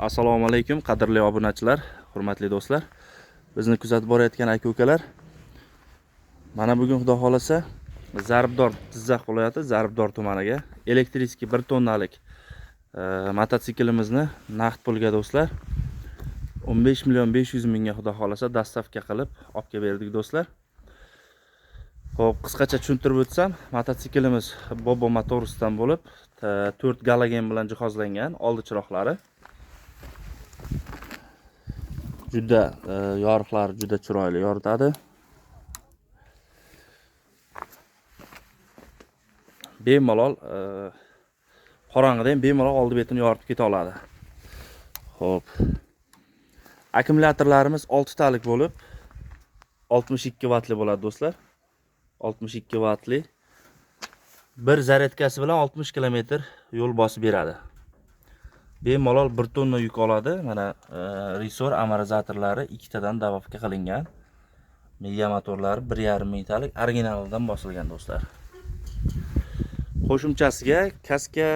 Assalomu alaykum qadrli obunachilar, hurmatli do'stlar. Bizni kuzatib borayotgan aka-ukalar. Mana bugun xudo xolasa Zarbdor, Jizzax viloyati Zarbdor tumaniga elektriskiy 1 tonnalik mototsiklimizni naqd pulga do'stlar 15 million 500 mingga xudo xolasa dastavka qilib olib berdik do'stlar. Xo'p, qisqacha tushuntirib o'tsam, mototsiklimiz Bobo Motorsdan bo'lib 4 galogen bilan jihozlangan, oldi chiroqlari juda yorug'lari juda chiroyli yoritadi. Bemalol qorong'ida ham bemalol oldi betini yoritib keta oladi. Xo'p. Akkumulyatorlarimiz 6 talik bo'lib 62 vatli bo'ladi do'stlar. 62 vatli. Bir zaryadkasi bilan 60 km yo'l bosib beradi. Bemalol 1 tonna yuk oladi. Mana resor amortizatorlari 2 tadan dabavka qilingan. Miya motorlari 1,5 mingtalik originalidan bosilgan do'stlar. Qo'shimchasiga kaska,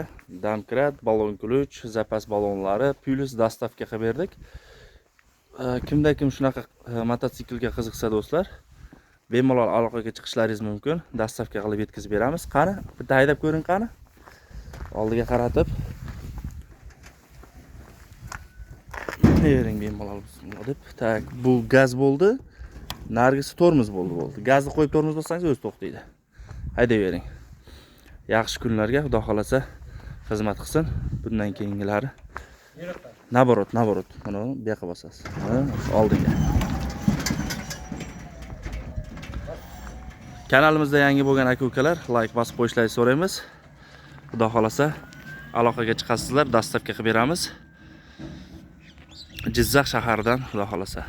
damkrat, balon ключ, zapas balonlari, plus dastavka qilib berdik. Kimda kim shunaqa mototsiklga qiziqsa do'stlar, bemalol aloqaga chiqishlaringiz mumkin. Dastavka qilib yetkazib beramiz. Qani, bitta haydab ko'ring qani. Oldiga qaratib. Bering bemalol deb. Tak, bu gaz bo'ldi. Nargisi tormoz bo'ldi. Gazni qo'yib tormoz bossangiz o'zi to'xtaydi. Haydayvering. Yaxshi kunlarga xudo xolasa xizmat qilsin. Bundan keyingilari naborot. Mana bu yoqqa bosasiz. Oldiga. Kanalimizda yangi bo'lgan aka-ukalar like bosib qo'yishlaringizni so'raymiz. Xudo xolasa aloqaga chiqasizlar, dastavka qilib beramiz. Jizzax shaharidan xudo xolasa.